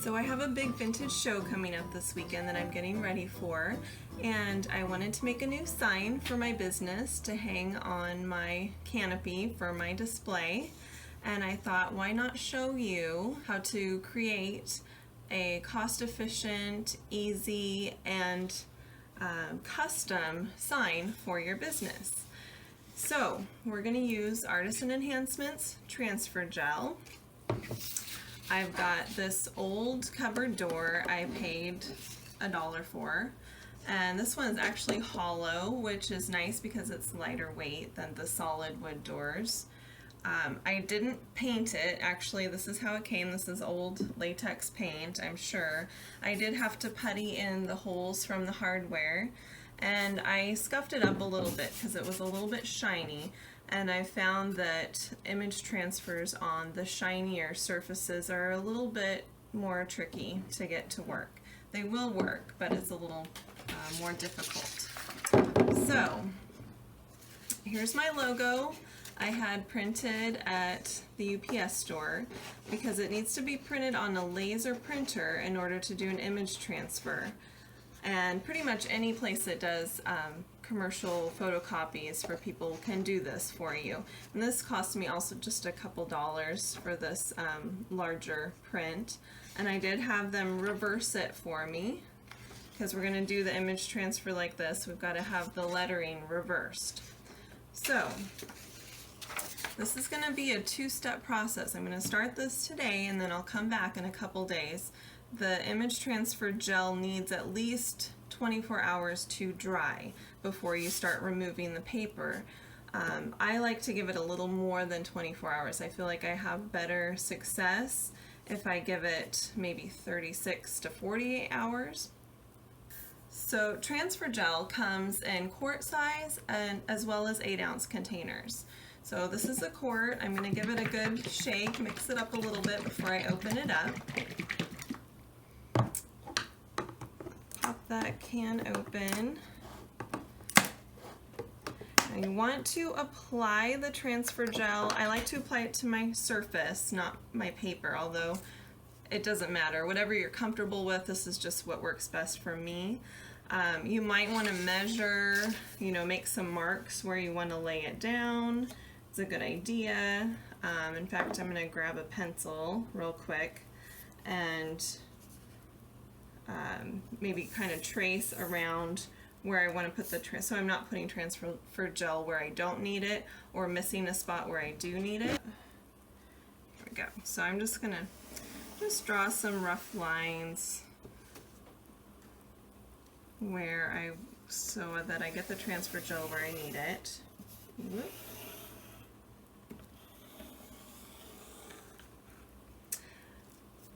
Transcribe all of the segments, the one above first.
So I have a big vintage show coming up this weekend that I'm getting ready for, and I wanted to make a new sign for my business to hang on my canopy for my display. And I thought, why not show you how to create a cost-efficient, easy, and custom sign for your business. So we're going to use Artisan Enhancements Transfer Gel. I've got this old cupboard door I paid $1 for, and this one is actually hollow, which is nice because it's lighter weight than the solid wood doors. I didn't paint it. Actually, this is how it came. This is old latex paint, I'm sure. I did have to putty in the holes from the hardware, and I scuffed it up a little bit because it was a little bit shiny. And I found that image transfers on the shinier surfaces are a little bit more tricky to get to work. They will work, but it's a little more difficult. So here's my logo I had printed at the UPS store because it needs to be printed on a laser printer in order to do an image transfer. And pretty much any place that does commercial photocopies for people can do this for you. And this cost me also just a couple dollars for this larger print. And I did have them reverse it for me because we're going to do the image transfer like this. We've got to have the lettering reversed. So this is going to be a two-step process. I'm going to start this today and then I'll come back in a couple days. The image transfer gel needs at least 24 hours to dry before you start removing the paper. I like to give it a little more than 24 hours. I feel like I have better success if I give it maybe 36 to 48 hours. So transfer gel comes in quart size and as well as 8-ounce containers. So this is a quart. I'm going to give it a good shake, mix it up a little bit before I open it up. Pop that can open. Now you want to apply the transfer gel. I like to apply it to my surface, not my paper, although it doesn't matter. Whatever you're comfortable with, this is just what works best for me. You might want to measure, make some marks where you want to lay it down. It's a good idea. In fact, I'm going to grab a pencil real quick and maybe kind of trace around where I want to put the so I'm not putting transfer gel where I don't need it or missing a spot where I do need it. There we go. So I'm just going to draw some rough lines so that I get the transfer gel where I need it. Whoop.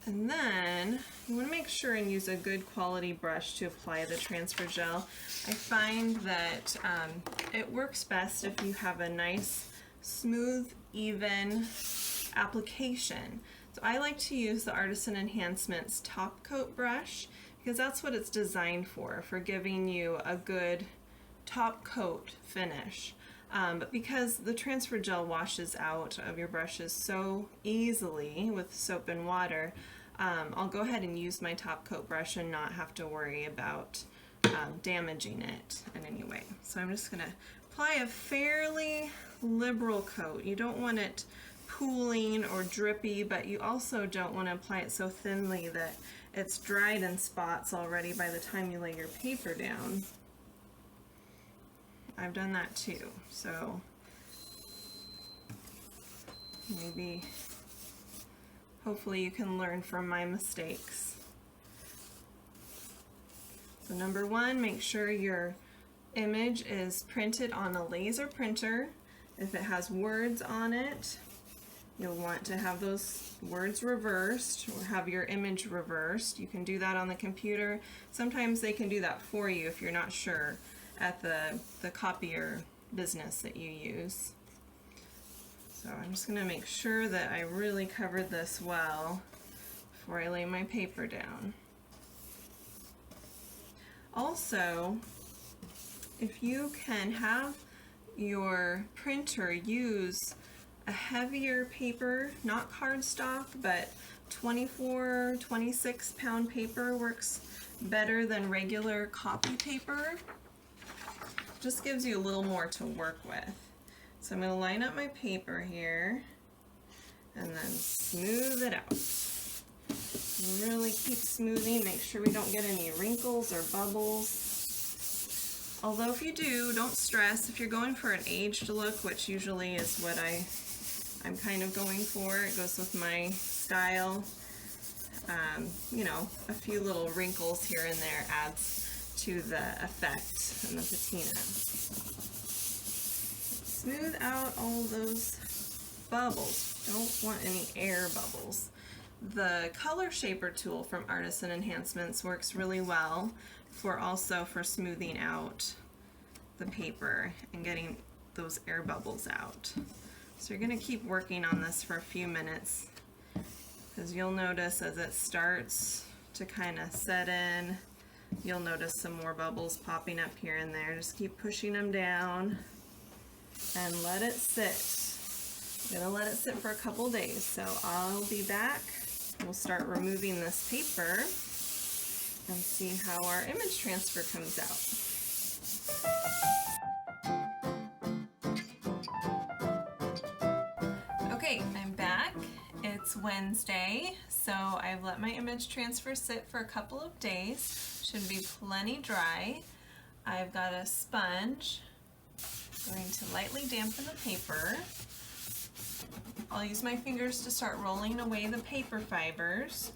And then you want to make sure and use a good quality brush to apply the transfer gel. I find that it works best if you have a nice, smooth, even application. So I like to use the Artisan Enhancements top coat brush because that's what it's designed for giving you a good top coat finish. But because the transfer gel washes out of your brushes so easily with soap and water, I'll go ahead and use my top coat brush and not have to worry about damaging it in any way. So I'm just going to apply a fairly liberal coat. You don't want it pooling or drippy, but you also don't want to apply it so thinly that it's dried in spots already by the time you lay your paper down. I've done that too, so maybe hopefully you can learn from my mistakes. So number one, make sure your image is printed on a laser printer. If it has words on it, you'll want to have those words reversed or have your image reversed. You can do that on the computer. Sometimes they can do that for you if you're not sure at the copier business that you use. So I'm just going to make sure that I really covered this well before I lay my paper down. Also, if you can have your printer use a heavier paper, not cardstock, but 24, 26 pound paper works better than regular copy paper. Just gives you a little more to work with. So I'm going to line up my paper here and then smooth it out. Really keep smoothing, make sure we don't get any wrinkles or bubbles. Although if you do, don't stress. If you're going for an aged look, which usually is what I'm kind of going for, it goes with my style. You know, a few little wrinkles here and there adds to the effect and the patina. Smooth out all those bubbles. Don't want any air bubbles. The color shaper tool from Artisan Enhancements works really well for smoothing out the paper and getting those air bubbles out. So you're going to keep working on this for a few minutes, because you'll notice as it starts to kind of set in, you'll notice some more bubbles popping up here and there. Just keep pushing them down and let it sit. I'm going to let it sit for a couple days, so I'll be back. We'll start removing this paper and see how our image transfer comes out. Okay, I'm back. It's Wednesday, so I've let my image transfer sit for a couple of days. Should be plenty dry. I've got a sponge. I'm going to lightly dampen the paper. I'll use my fingers to start rolling away the paper fibers.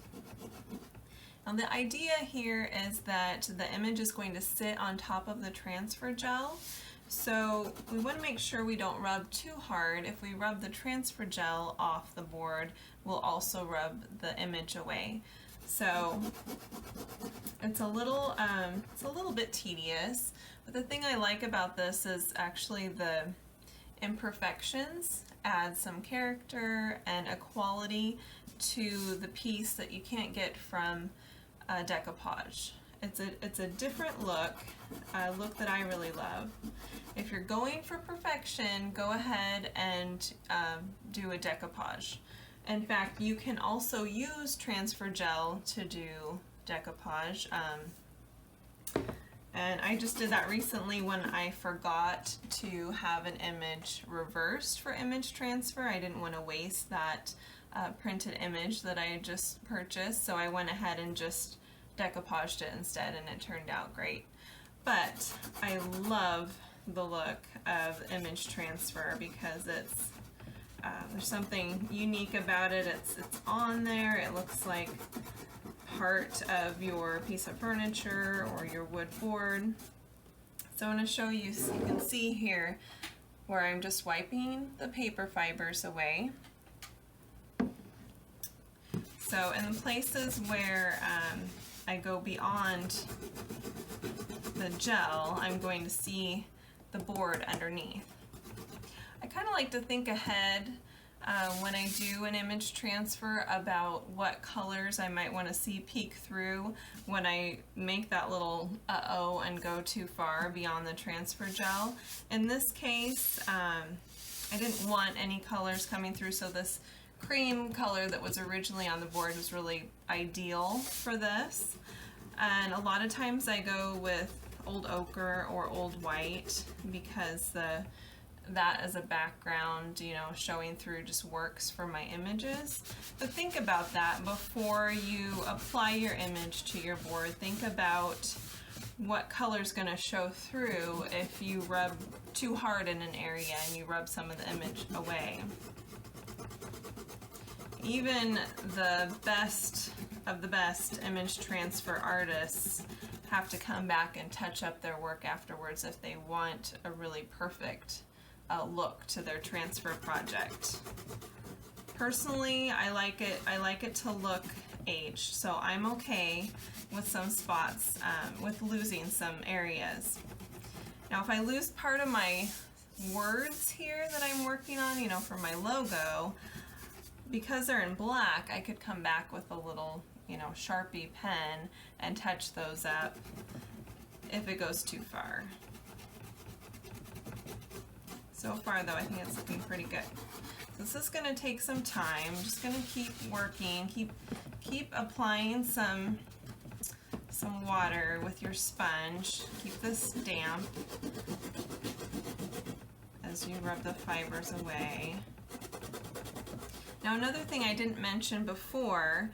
Now the idea here is that the image is going to sit on top of the transfer gel, so we want to make sure we don't rub too hard. If we rub the transfer gel off the board, we'll also rub the image away. So it's a little bit tedious, but the thing I like about this is actually the imperfections add some character and a quality to the piece that you can't get from decoupage. It's a different look, a look that I really love. If you're going for perfection, go ahead and do a decoupage. In fact, you can also use transfer gel to do decoupage. And I just did that recently when I forgot to have an image reversed for image transfer. I didn't want to waste that printed image that I had just purchased, so I went ahead and just decoupaged it instead, and it turned out great. But I love the look of image transfer because it's there's something unique about it. It's on there. It looks like part of your piece of furniture or your wood board. So I'm going to show you, so you can see here where I'm just wiping the paper fibers away. So in the places where I go beyond the gel, I'm going to see the board underneath. I kind of like to think ahead when I do an image transfer about what colors I might want to see peek through when I make that little uh-oh and go too far beyond the transfer gel. In this case, I didn't want any colors coming through, so this cream color that was originally on the board was really ideal for this. And a lot of times I go with old ochre or old white because that as a background, you know, showing through just works for my images. But think about that before you apply your image to your board. Think about what color is going to show through if you rub too hard in an area and you rub some of the image away. Even the best of the best image transfer artists have to come back and touch up their work afterwards if they want a really perfect look to their transfer project. Personally, I like it to look aged, so I'm okay with some spots, with losing some areas. Now if I lose part of my words here that I'm working on, you know, for my logo, because they're in black, I could come back with a little, you know, Sharpie pen and touch those up if it goes too far. So far though, I think it's looking pretty good. This is going to take some time. I'm just going to keep working, keep applying some water with your sponge. Keep this damp as you rub the fibers away. Now, another thing I didn't mention before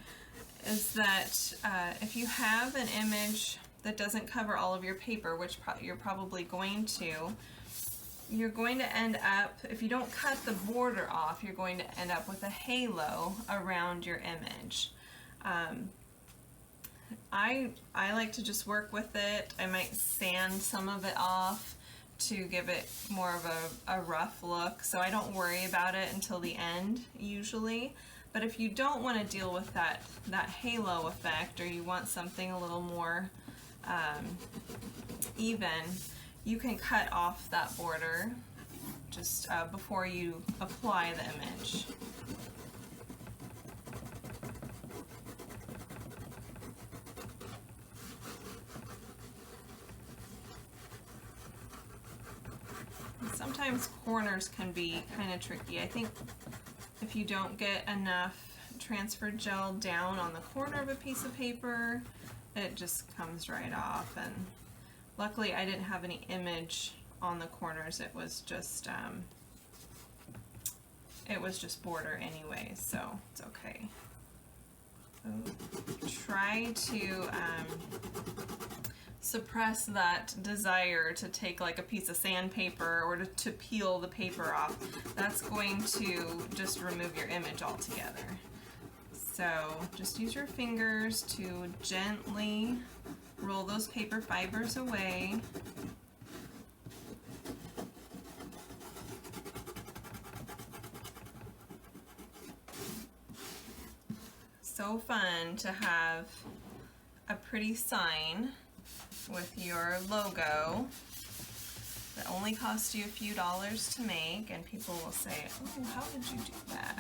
is that if you have an image that doesn't cover all of your paper, which you're probably going to, you're going to end up, if you don't cut the border off, you're going to end up with a halo around your image. I like to just work with it. I might sand some of it off to give it more of a rough look, so I don't worry about it until the end usually. But if you don't want to deal with that halo effect, or you want something a little more even, you can cut off that border just before you apply the image. Sometimes corners can be kind of tricky. I think if you don't get enough transfer gel down on the corner of a piece of paper, it just comes right off. And luckily I didn't have any image on the corners. It was just border anyway, so it's okay. So try to suppress that desire to take like a piece of sandpaper or to peel the paper off. That's going to just remove your image altogether. So just use your fingers to gently roll those paper fibers away. So fun to have a pretty sign with your logo that only cost you a few dollars to make, and people will say, "Oh, how did you do that?"